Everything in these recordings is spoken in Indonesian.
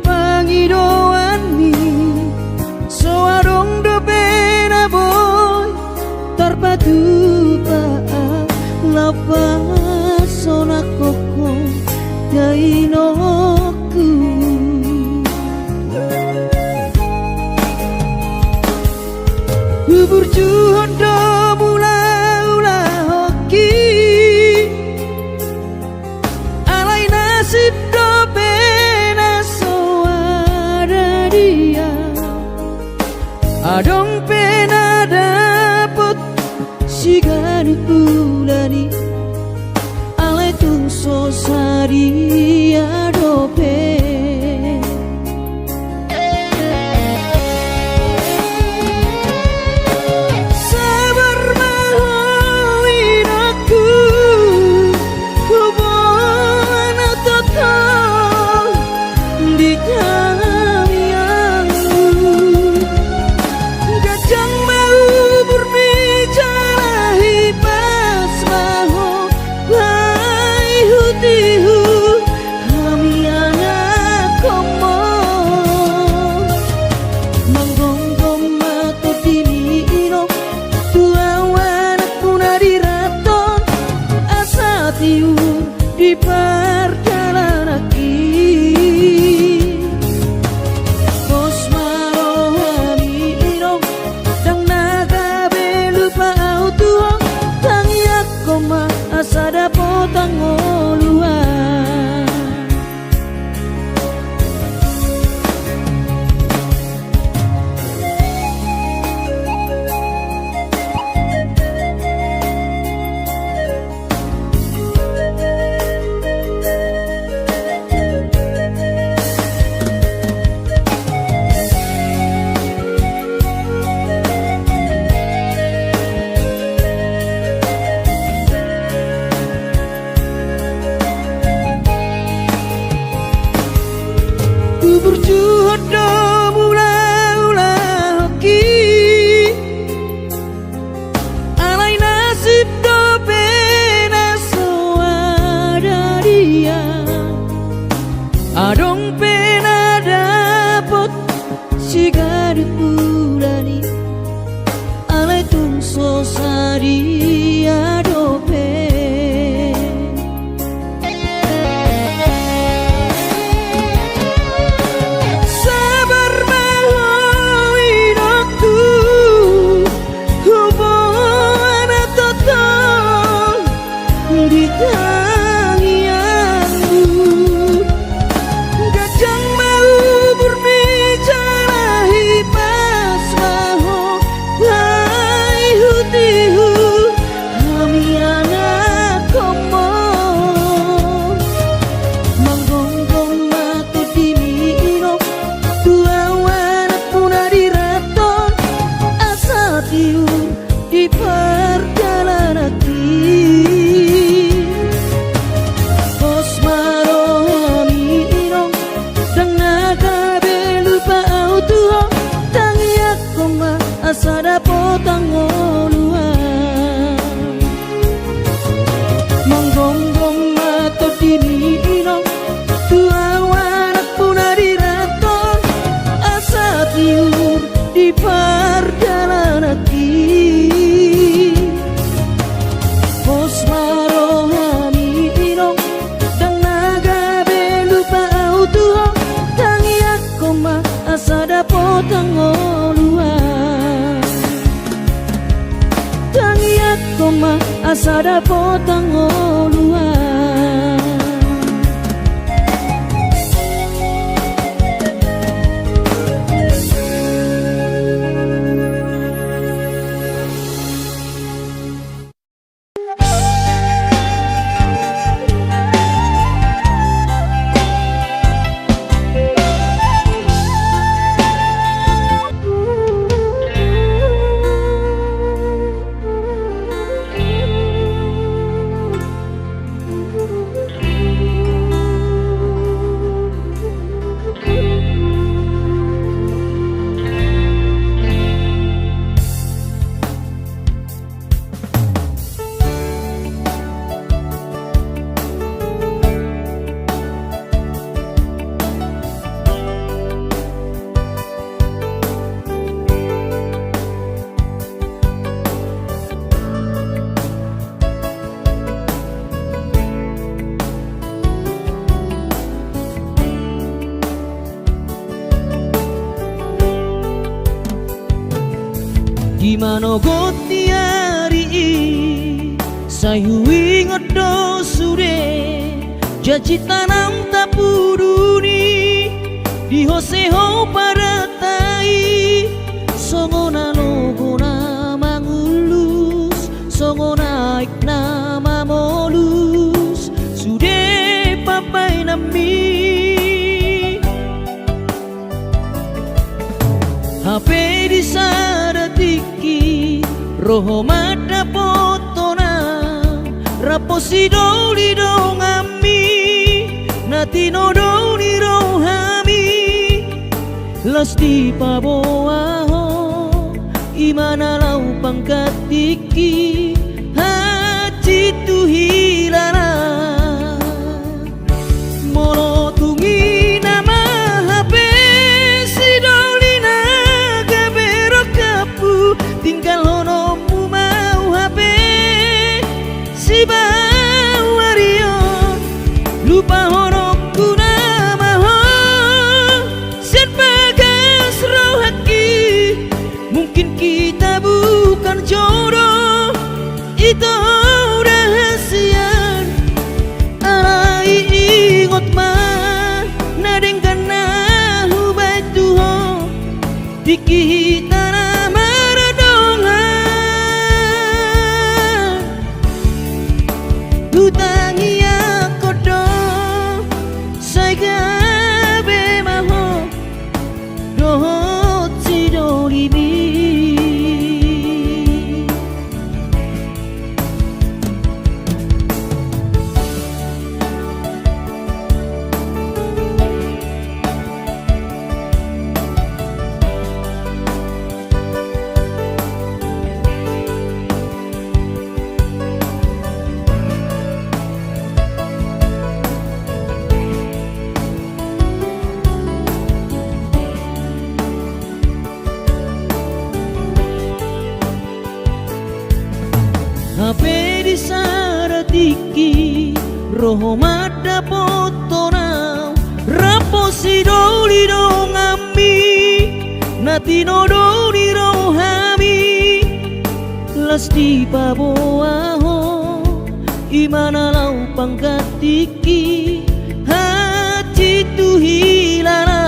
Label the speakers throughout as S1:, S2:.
S1: pangidoani soarong do pena boy tarpatu paa lapas sona koko dainoku bubur juhon do mula-ula hoki alai nasib do pena soara dia adong pena dapet sigani bulani alai tung sosari adope di perjalanan bos marohani irong dang naga belupa auto tang yakoma asada potang oluan berjuhud do mula-ula hoki alai nasib do pena soada dia adong pena dapot sigari bulani alai tung sosari adope di perjalanan bos marohani irong dang naga belupa auto tang yakoma asada potang oluan manggonggong mato dini irong tua wanak punari raton asa tiur di perjalanan bos marohani irong dang naga belupa auto tang yakoma asada potang oluan tang yakoma asada potang oluan Gimana got tiari sayu ingat do sure janji tanam tapuduni di hoseho pada tai songona logona mangulus songona iknama molus sude papai nami HP di sadatiki roho mata potona raposi doli dong ami natino doli rohami lasti paboaho imana lau pangkat tiki hati tu hilala molo tungi nama HP si doli naga berok kapu tinggal honomu mau HP si bawario lupa honokku nama ho sen bagas rohaki mungkin kita bukan jodoh itu rahasia alai ingot mah nadengkan nahu batuho dikita nama redongan lutangi aku do saya gabe maho dohot si dolibi HP di saratiki roho mata potona raposi doli dong ami natino doli rohami lasti paboaho imana lau pangkat tiki hati tu hilala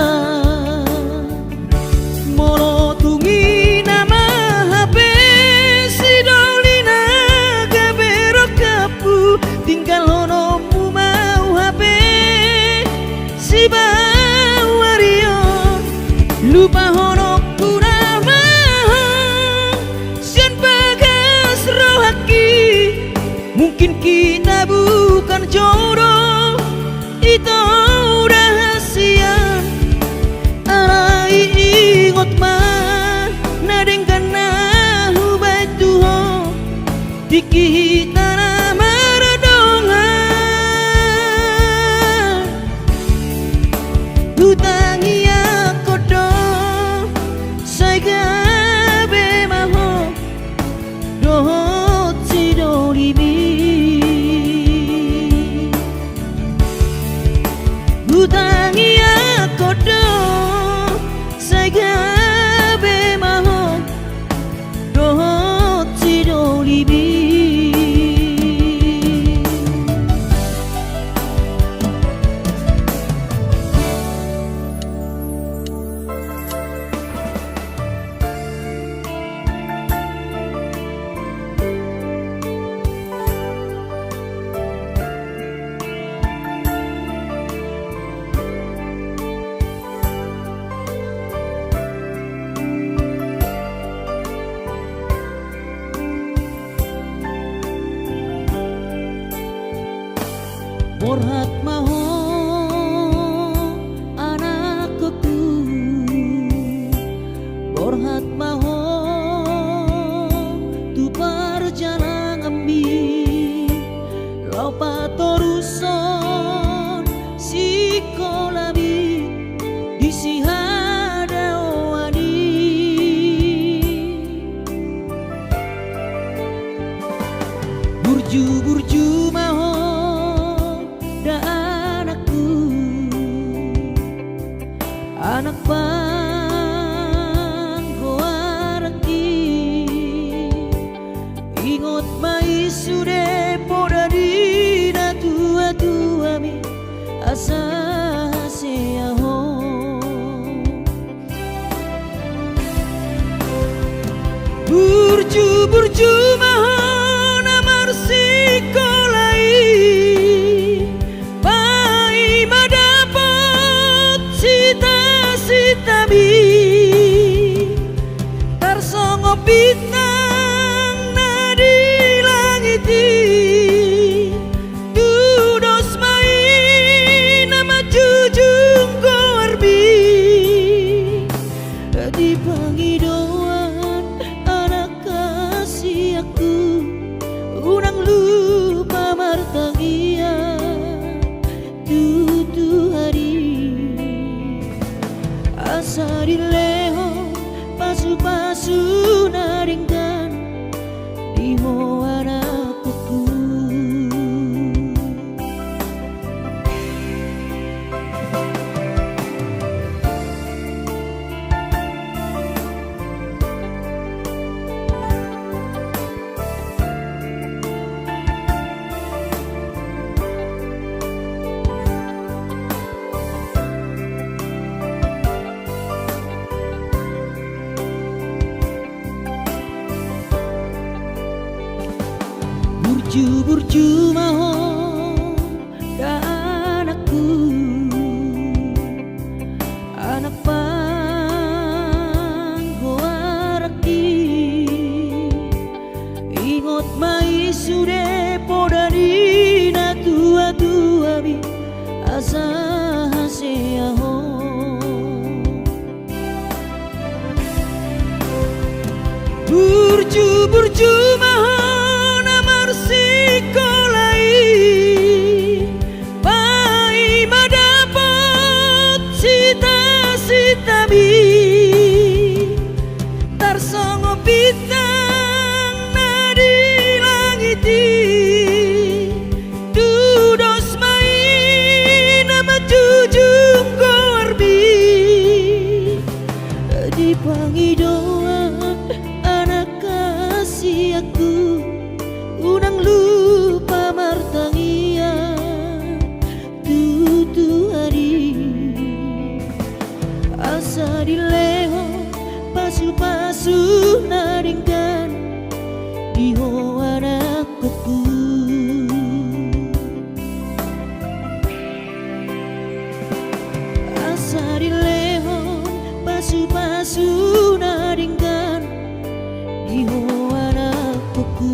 S1: molo tungi nama HP si doli naga berok kapu tinggal honomu mau HP si bawario lupa honokku nama sian bagas rohaki mungkin kita bukan jodoh itu rahasia alai ingot mah nadengkan nahu batuho dikita nama redongan lutangi aku do saya gabe maho dohot si dolibi lutangi aku do saya gabe maho dohot si dolibi Borhat maho anakku Borhat maho tu perjalanan ambi lau patoruson si kolabi di si hadawani burju-burju maho anak bang goaraki ingot mai sude poda dina tua mi asa hasia ho burju mahon amar sikolai pai madapat sita bi tarsongo bintang nadi langiti dudos mai nama jujung korbi di pangidauan anak kasih aku unang lupa martangia tutu hari asa dileho pasu-pasu naringkan di moana kuku burju mahon da anakku anak panggoaraki ingot mai sude poda dina tua bi asa hasia ho burju mahon amar sikolai pai madapat sita bi tarsongo bintang nadi langiti dudos mai nama jujung korbi di pangidauan anak kasih aku unang lupa martangia tutu hari asa dileho pasu-pasu naringkan di hoana kuku asa dileho pasu-pasu naringkan di hoana kuku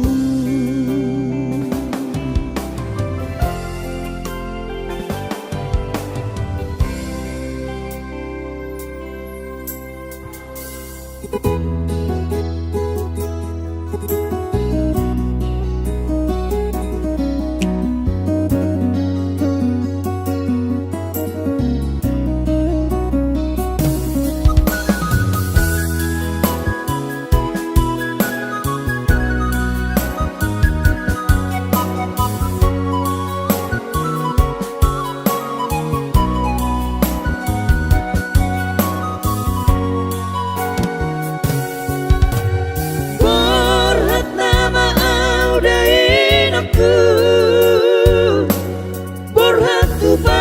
S1: Borhatu berjalan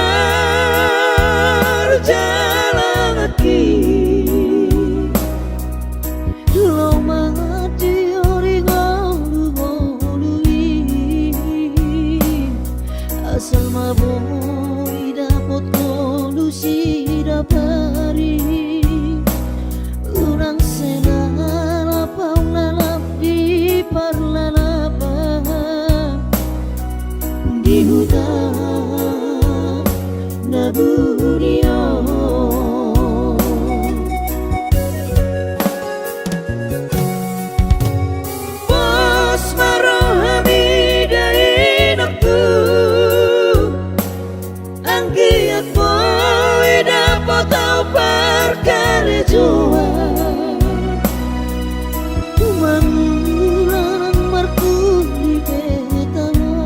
S1: lagi lo mati ori ngolui asal maboi dapat kolusi dapari urang senang lapau lalap di parlalapa di hutan naburio bos marohami dari nakku anggi aku dapat tahu perkara jua mangulan marku di betano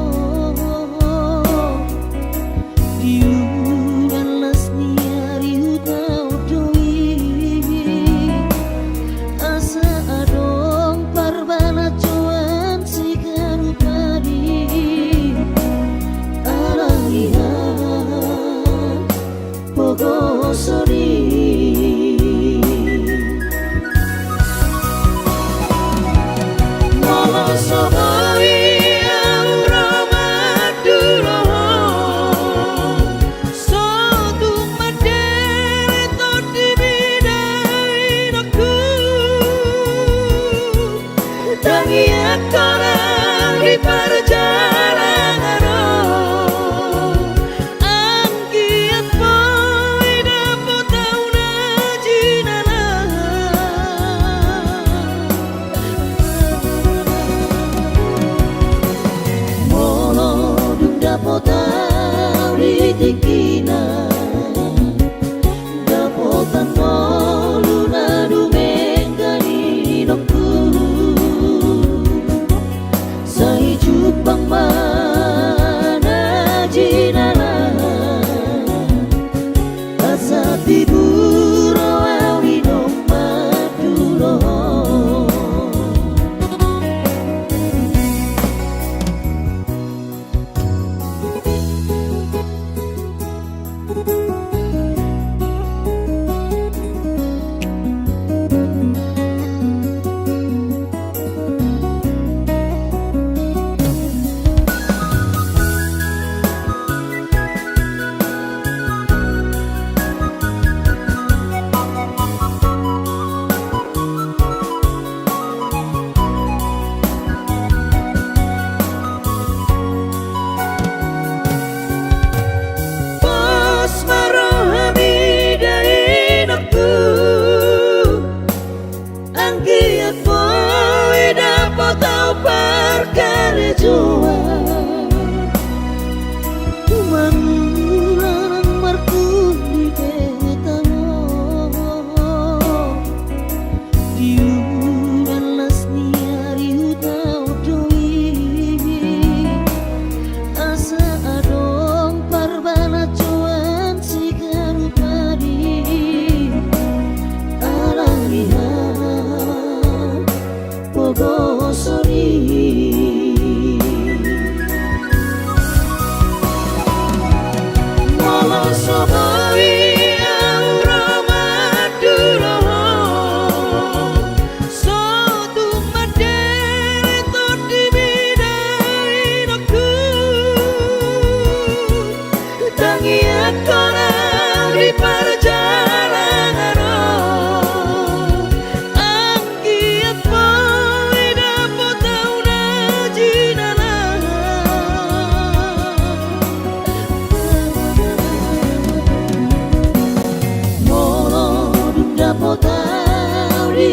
S1: diuran lasni hari hutau doi asa adong parbana cuan si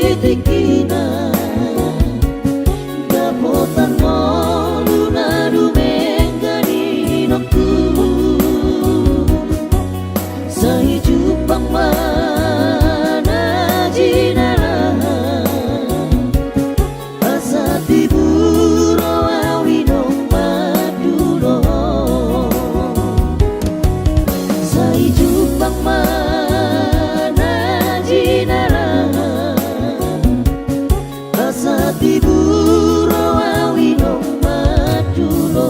S1: titikina dapotan mo lunadu menggani nokku sai jupang mana jinala asa tiburo awinong madulo sai jupang mana jinala asa tiburo awinong madulo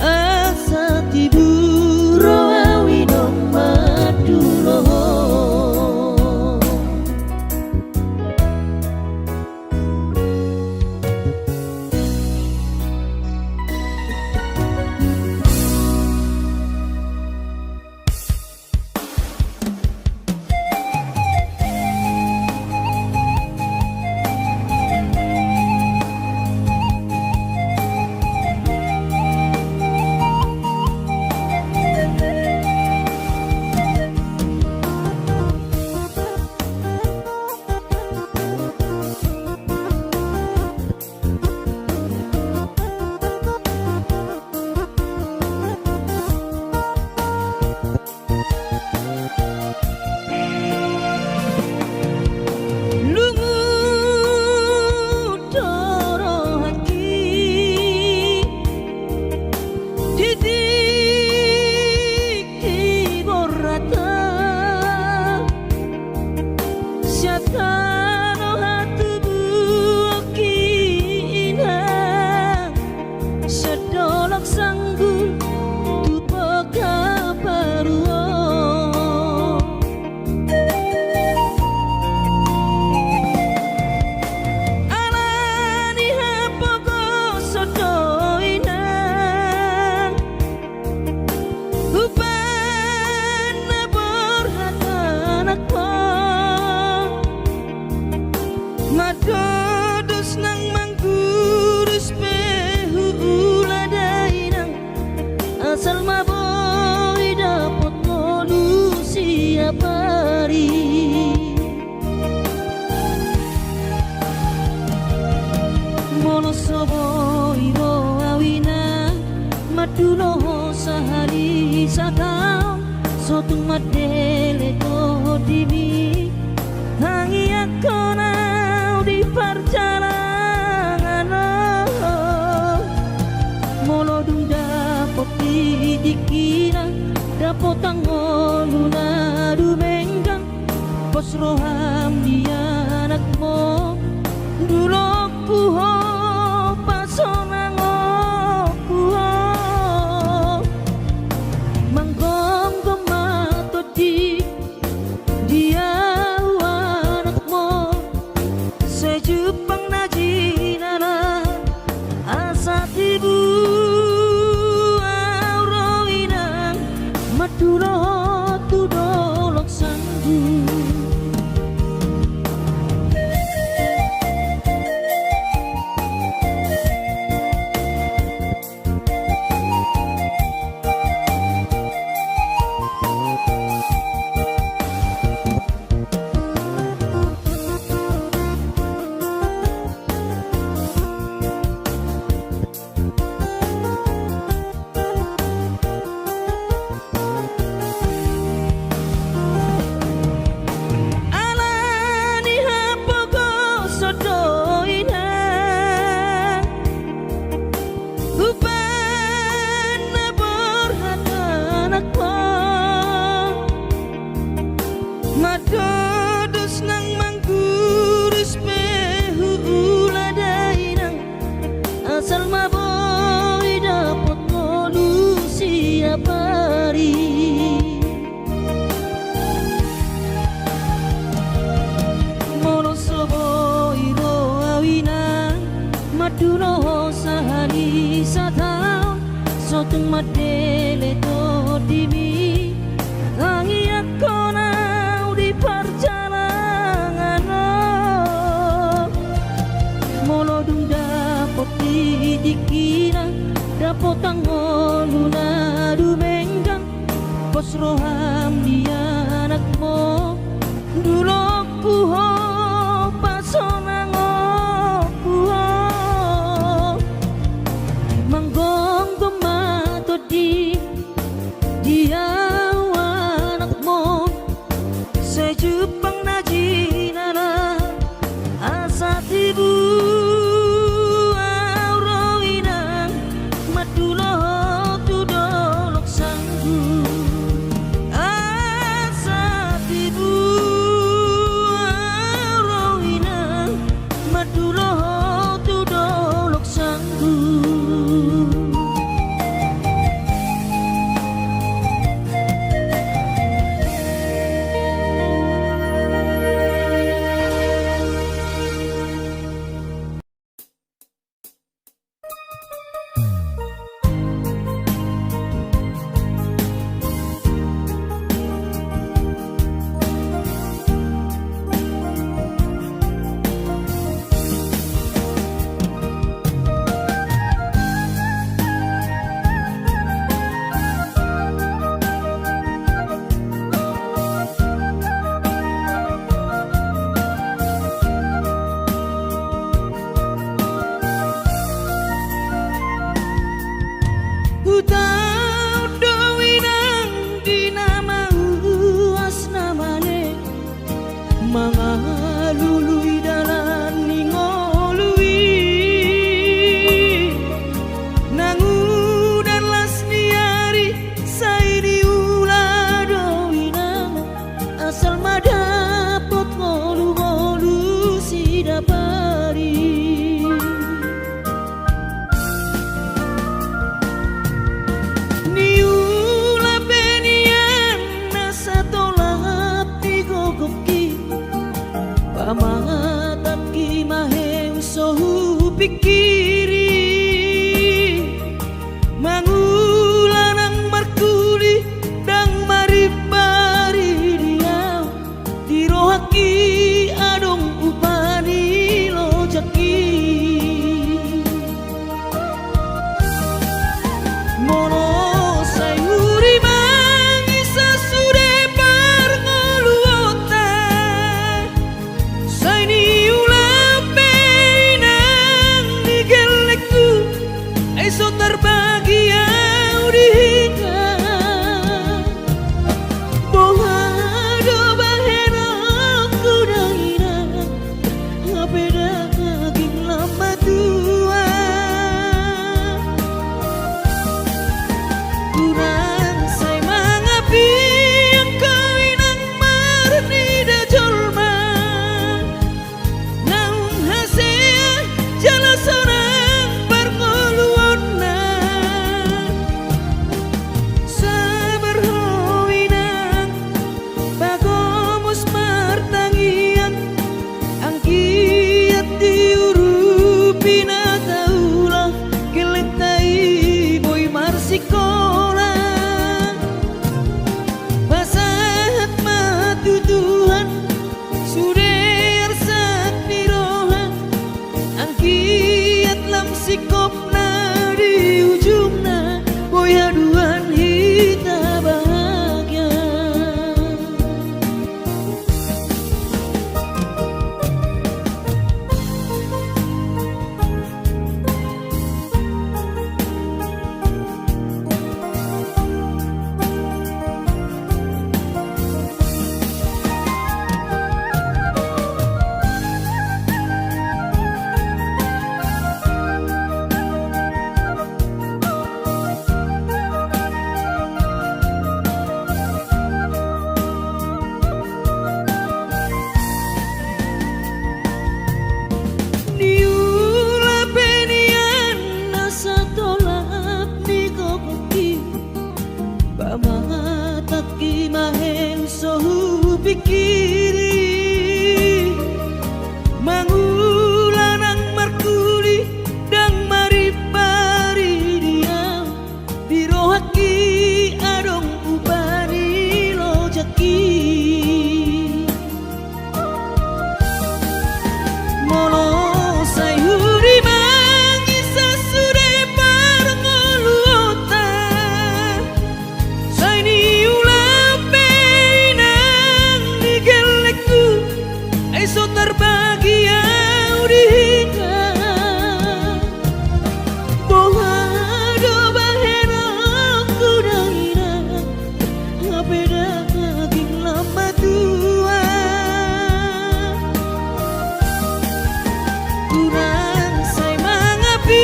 S1: asa tiburo awinong madulo.
S2: Madodos nang manggurus behula dainang asal maboy dapot molusi apari monosoboy ro awina madulo sahari satao sotung madele to dibi hangi akona di perjalanan molodung dapot dikira dapot tanggol lunadu menggang pos roham dia anakmu dulu kuho pasonang kuho manggong gemato di dia Jepang najinana asa tibu aurawinang madulo tudolok sanggu Madodos nang manggurus behula dainang asal maboy dapot molusi apari monosoboy ro awinang madulo sahari satao sotung madele to dimi hangi akona di perjalanan molodung dapot dikira dapot tanggol lunadu menggang pos roham dia anakmu dulu ku Pamataki maheng sohu pikiri Mangulanang markuli dang maribari dia Tirohaki adong upani lojaki Mono sayuri mangisa sude parngoluota Saini ulape nang nigelekku Eso terbagi yang dihingga Bohado bahena kudaina Ngapeda kaging lama tua Kurang say mangapi yang kawinang marni da jolma Naung hasea jala sorang parngoluonna Sabar howinang bagomus martangian Ang kiat diurupi na taulah Kelentai boy marsikola Basahat matu Tuhan Suder sak niroha Ang kiat lam sikopna di ujungna Boy haduan hita bahagia Niula penian nasa tolap ni kokoki Pamataki maheng sohu pikiri Mangulanang markuli dang maribari dia Dirohaki adong upani lojaki Mono sayuri mangisa sude parngoluota Saini ulape nang nigelekku Eso terbagi yang dihingga Bohado bahena kudaina Ngapeda kaging lama tua Kurang say mangapi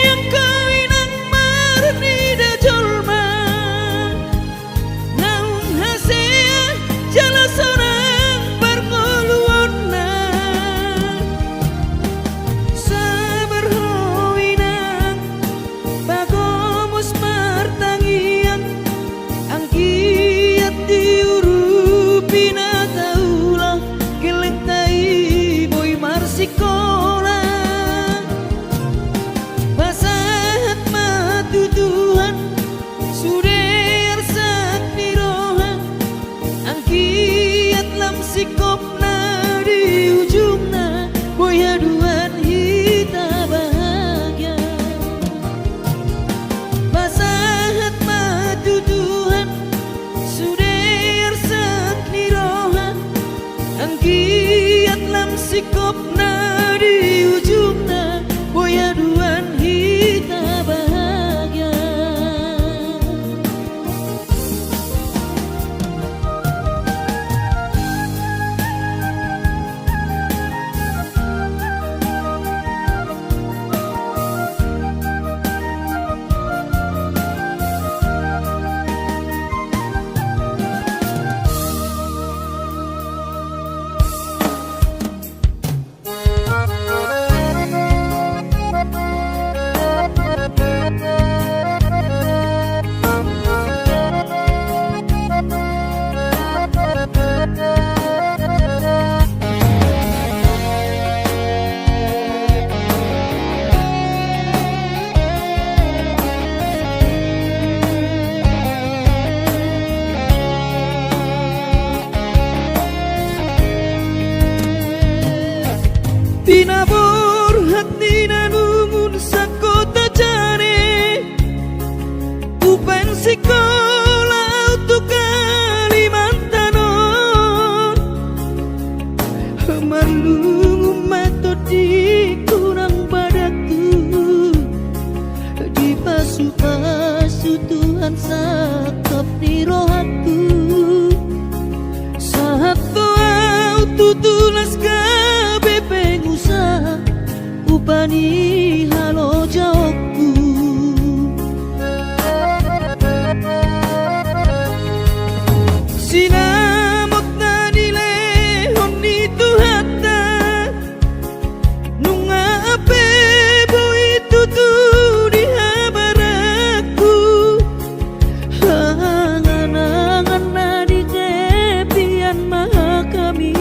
S2: yang kawinang marni da jolma Naung hasea jala sorang parngoluonna Sabar howinang bagomus martangian Ang kiat diurupi na taulah Kelentai boy marsikola Basahat matu Tuhan Suder sak niroha Ang kiat lam sikopna di ujungna Boy haduan hita bahagia Basahat matu Tuhan Suder sak niroha Ang kiat lam sikopna di ujungna Boy haduan hita bahagia Sato au tutulas kabe pengusaha upani halo jawabku. Sinamot na nile honi tuhata nunga ape boy tutu di habaraku. Hanganangan na di tepian mahakami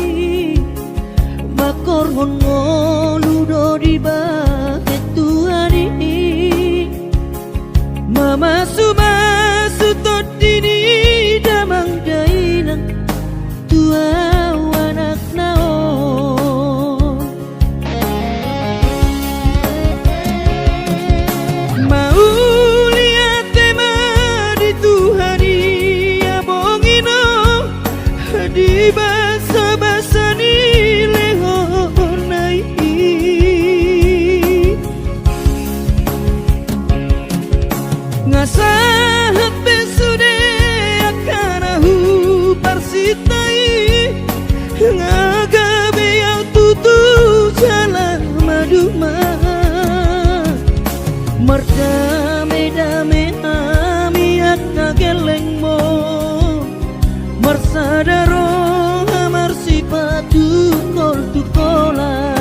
S2: makor hon ngoludo di bahet tuhari mama sumasu tot dini damang dainang tua anak naon mau lihat tema di tuhari abongino di basa-basa ni lehonai ngasahat besude akanahu parsitai ngagabe yang tutu jalan maduma merdame-dame ami akna gelengmo marsadaro amar sipatu kol tukola.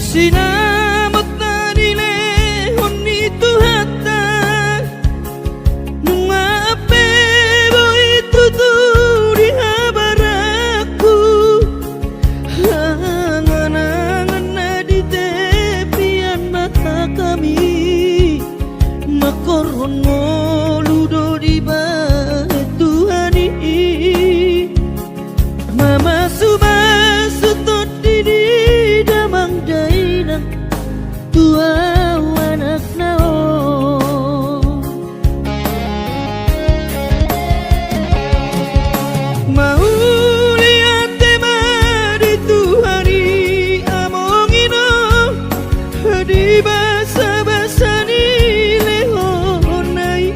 S2: Sinamot na nile honi tuhata nunga ape boy tutu di habaraku. Hanganangan na di tepian mata kami makor hon ngoludo di bahet tuhani mama sumasu tot dini damang dainang tua anak naon mau lihat tema di tuhari amongino di basa-basa ni lehonai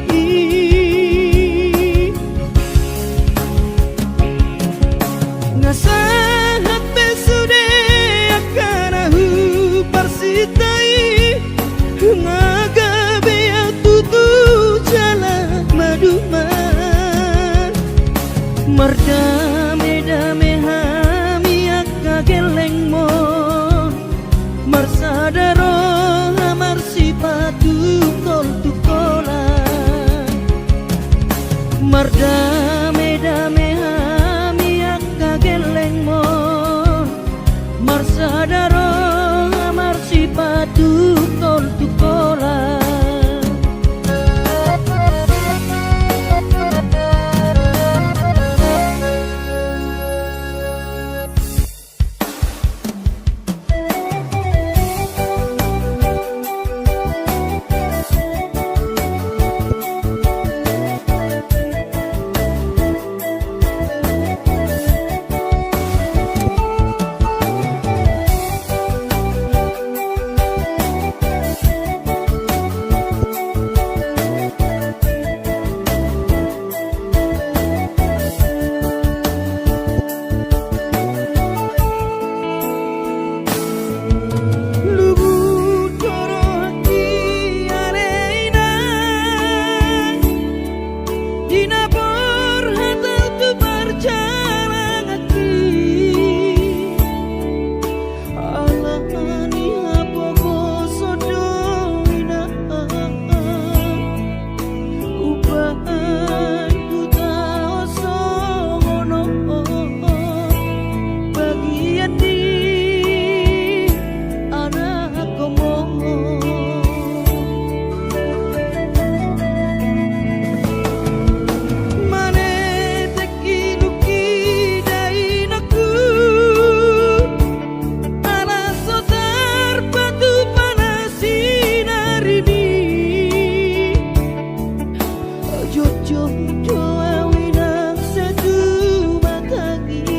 S2: ngasahat besude akanahu parsitai ngagabe yang tutu jalan maduma merdame-dame hami akka gelengmo marsadaro amar sipatu kol tukola merdame-dame hami akka gelengmo marsadaro amar sipatu kol tukola. Jojo doa winang satu matangis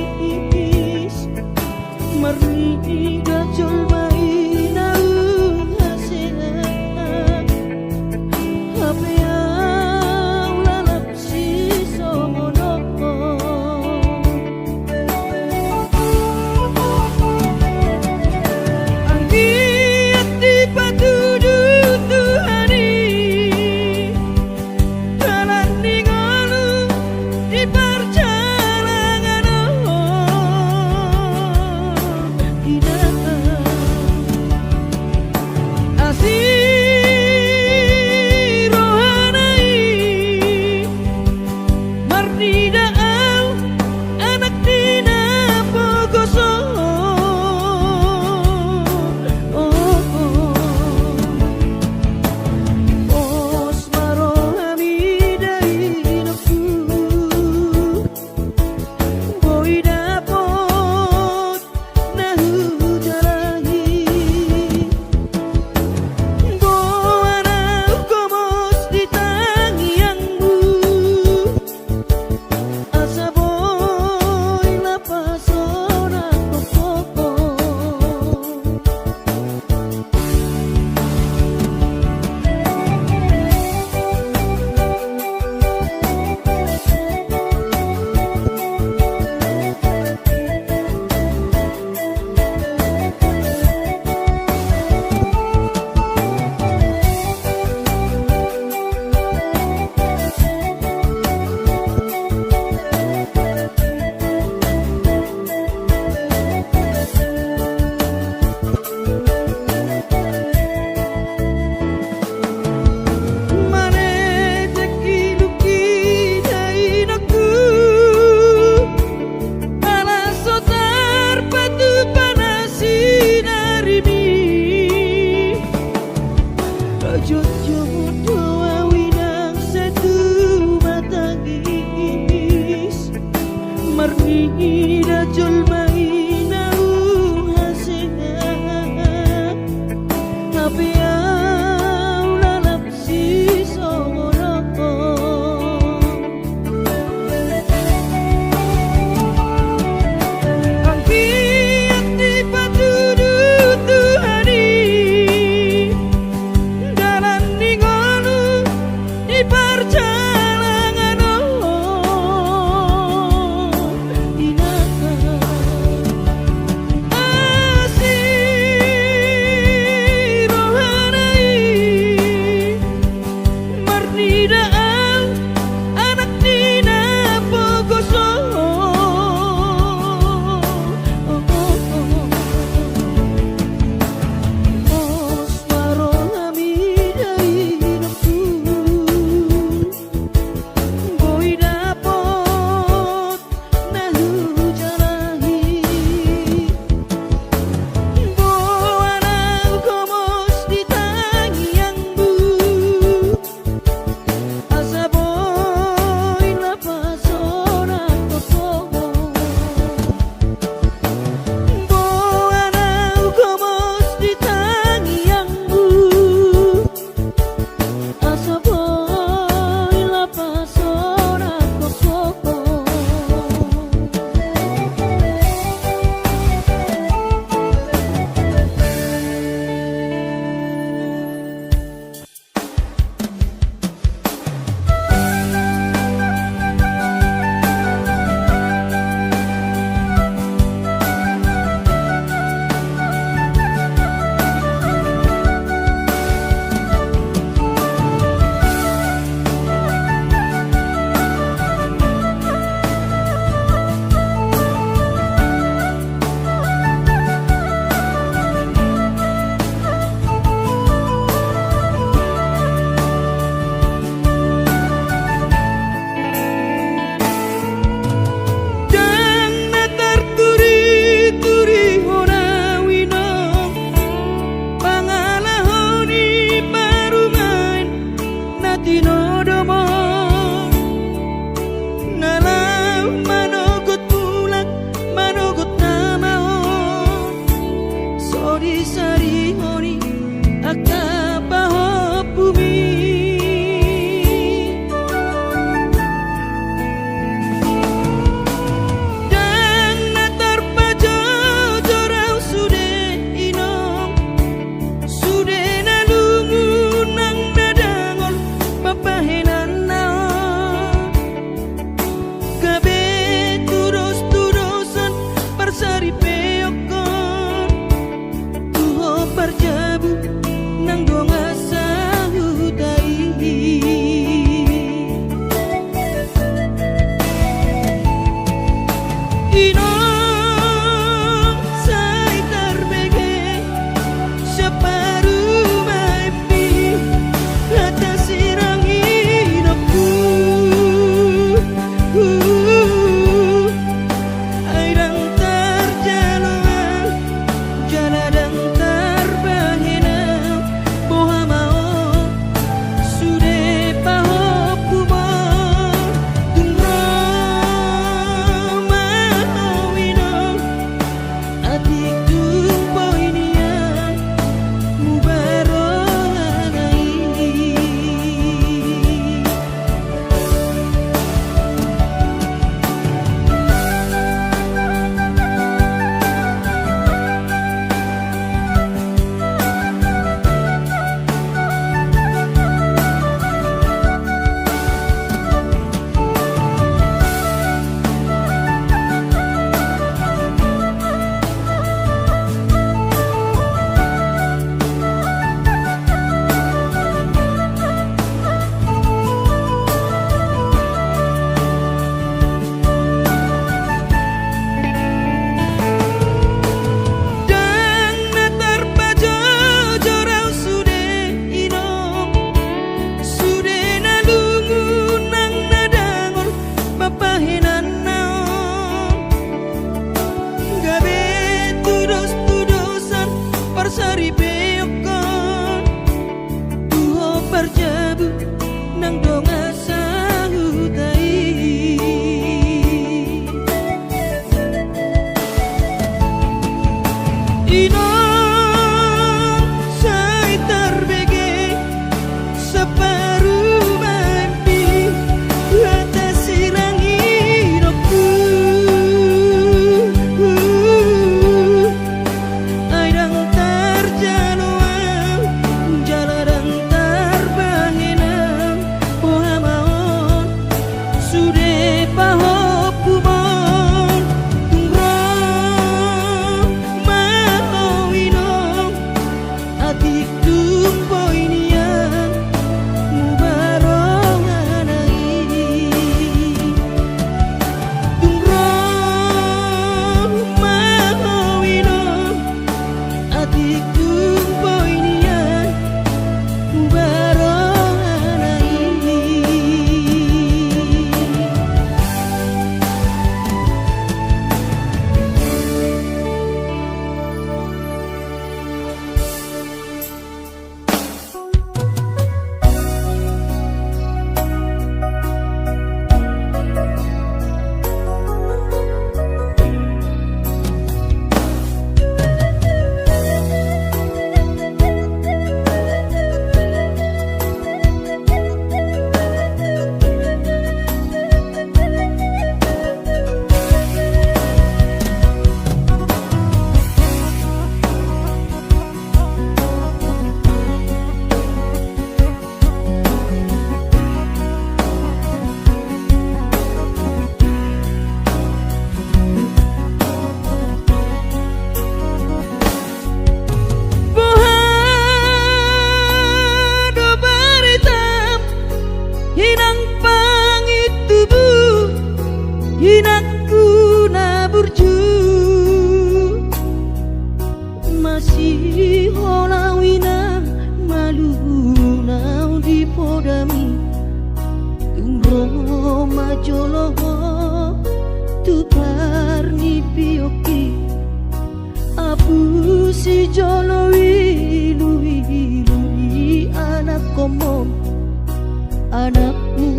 S2: Marni gajol mainau hasean Hape au lalap si somono Anggiat di patudu Tuhani Jalan ningalu di perjalanan Tidak jolo tu parni pioki abu si jolo wilu anak komom anakmu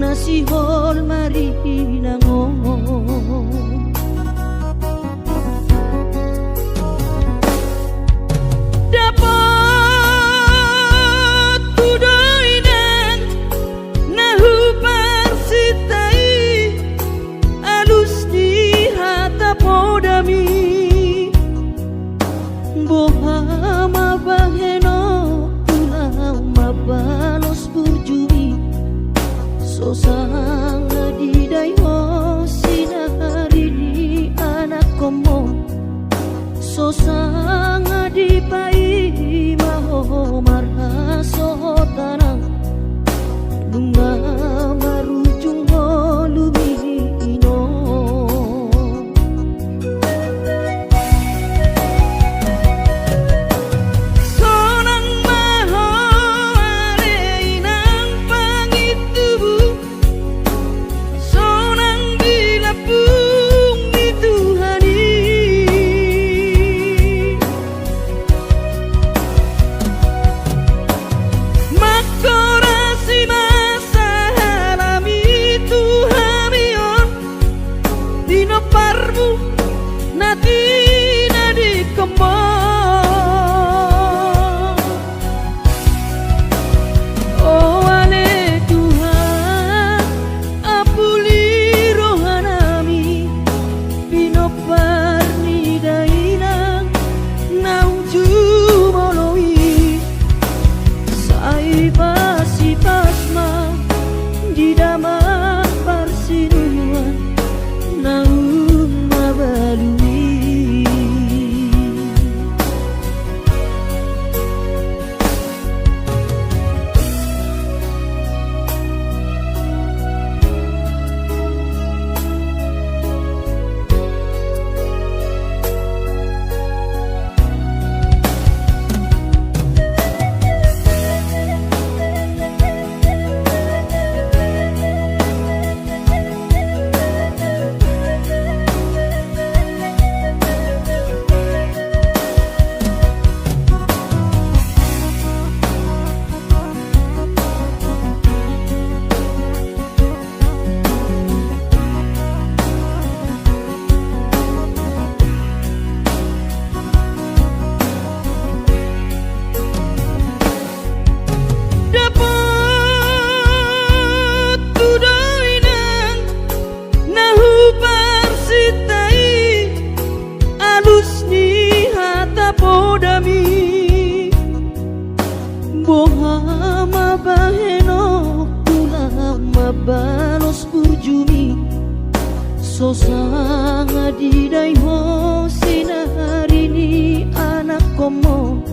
S2: nasi hol mari nangong Sosanga di dayo sinari ni anak komo Sosanga di pai maho marha sohotanang Lunga marujung holumino Sonang maho areinang pangitubu Bohama baheno kulama balos burjumi Sosanga di dayo sinari ni anak komo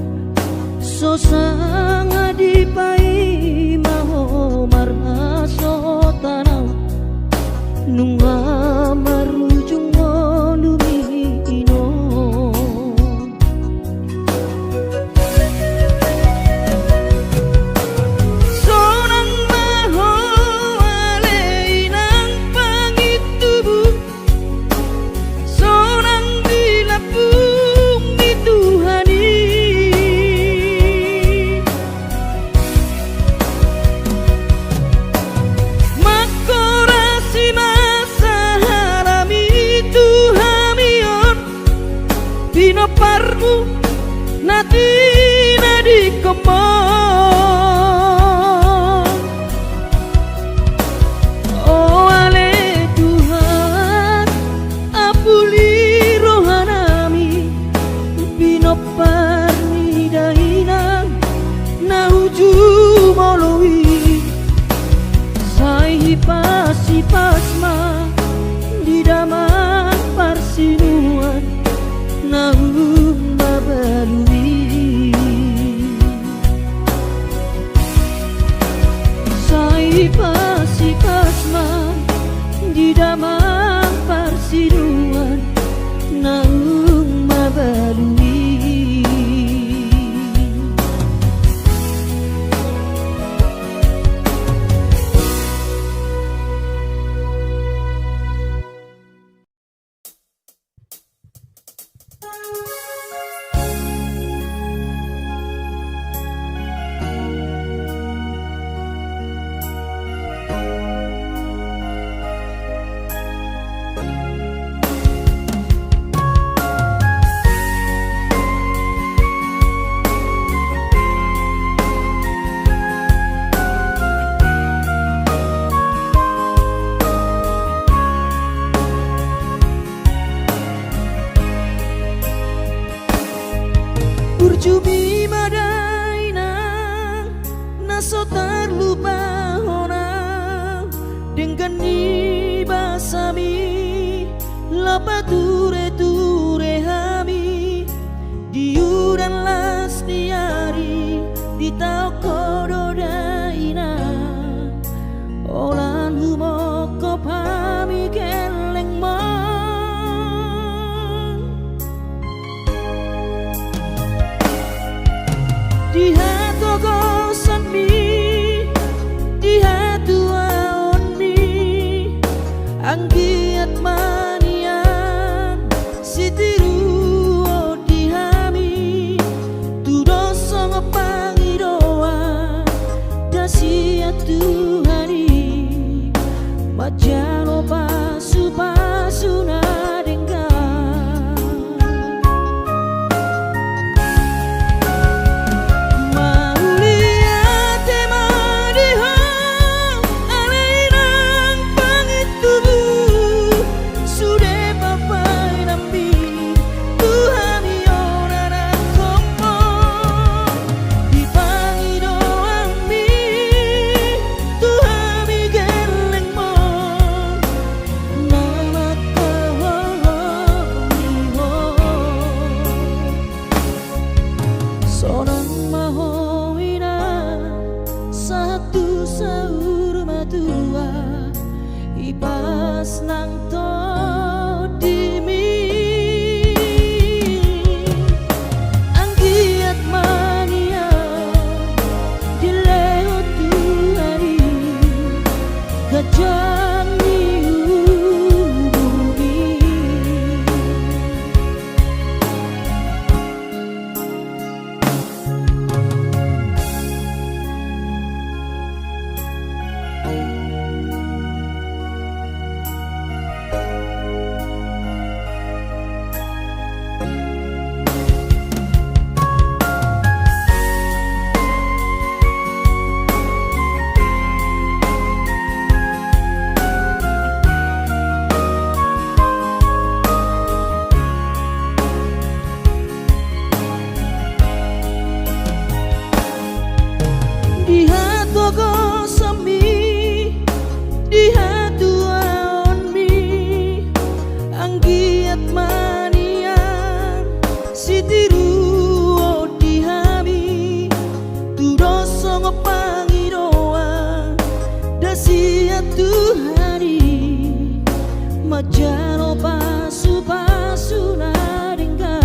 S2: Sosanga di pai maho marha sotanau Nunga marujung holumino Pino parmu natina di komong Oh ale Tuhan apuli rohanami Pino parni dahinang nauju moloi Sai pasi pasma di daman parsinuan Nahum babalui Sai pasi pasma di damang parsiduan Nahum babalui dengan ibasami lapa ture hami diuran las diari di tau kododaina olan humoko pami keleng di hatu gosan mi di hatu aon mi anggiat manian sitiru di hami tudoso ngepangidoa dasiat Tuhani majano pasu nadengga ibas nang to dimi anggiat mania dileo Tuhani gajang niubi di hatu gosami di hatu aon mi anggiat manian sitiru di hami tudoso ngepangidoa dasiat Tuhani majano pasu nadengga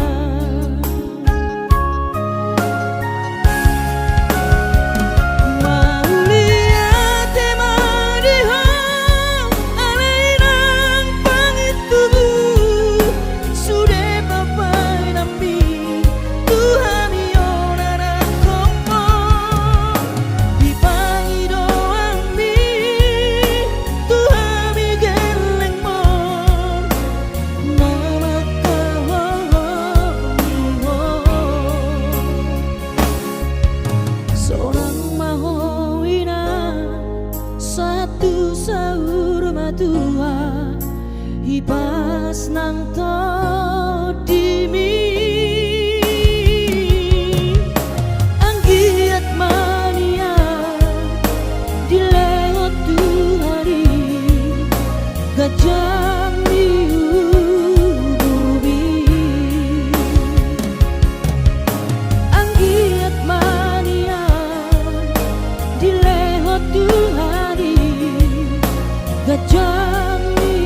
S2: tua ibas nang to dimi anggiat mania dileo Tuhani gajang niubi anggiat mania dileo Tuhani gajang niubi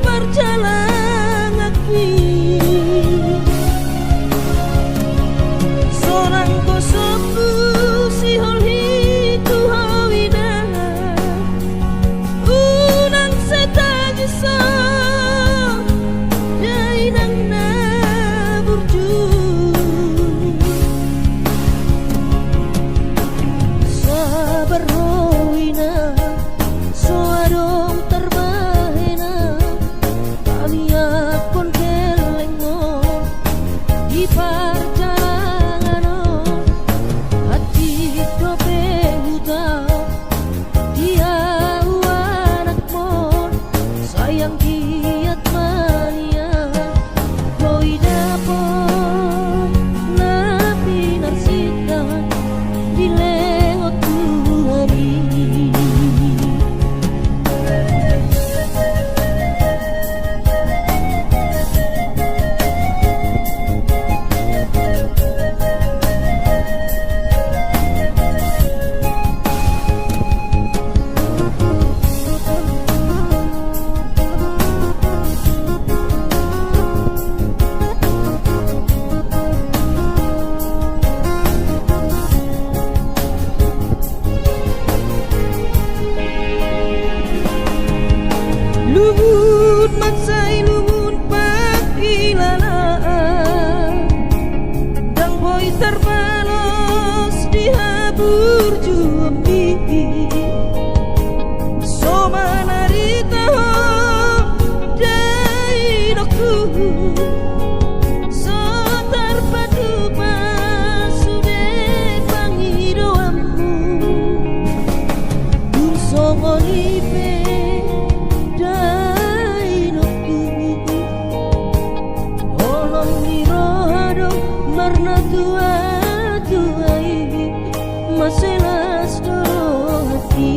S2: perjalanan aku seorang kosongku si holhiku hawina unang setagisa dainang na burju sabar hawina soadong terbahena kami akon kelengo di perjalanan hati dobe hutau dia anak mon sayang giat mania koi dapon napi narsita di lewat Tuhari. Luhut maksai luhut pakilalaan dan boy terbalos di habur juambi so manarita dai doku so terpadu pasude pangidoammu dun so ngolipe marna tua tuai maselas doro hati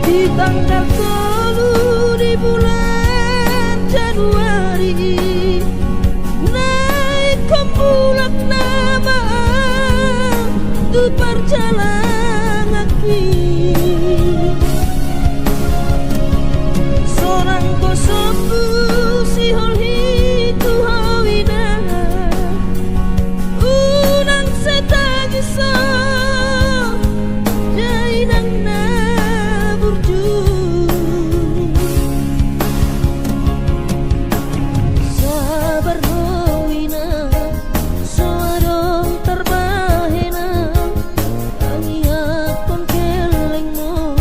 S2: di tanggal 10 di bulan Januari naik kembulak nama tu perjalanan seorang kosongku si holhiku hawina unang setagisa dainang na burju sabar hawina soadong terbahena kami akon kelengmo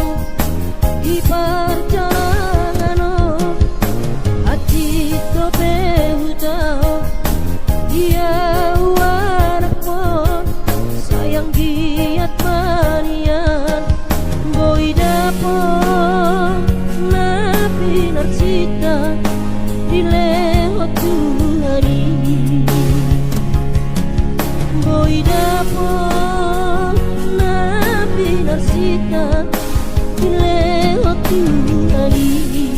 S2: di perjalanan hati dobe hutau dia anak mon sayang giat manian boy dapon napi narsita di lewat Tuhari boy dapon napi narsita di lewat Tuhari.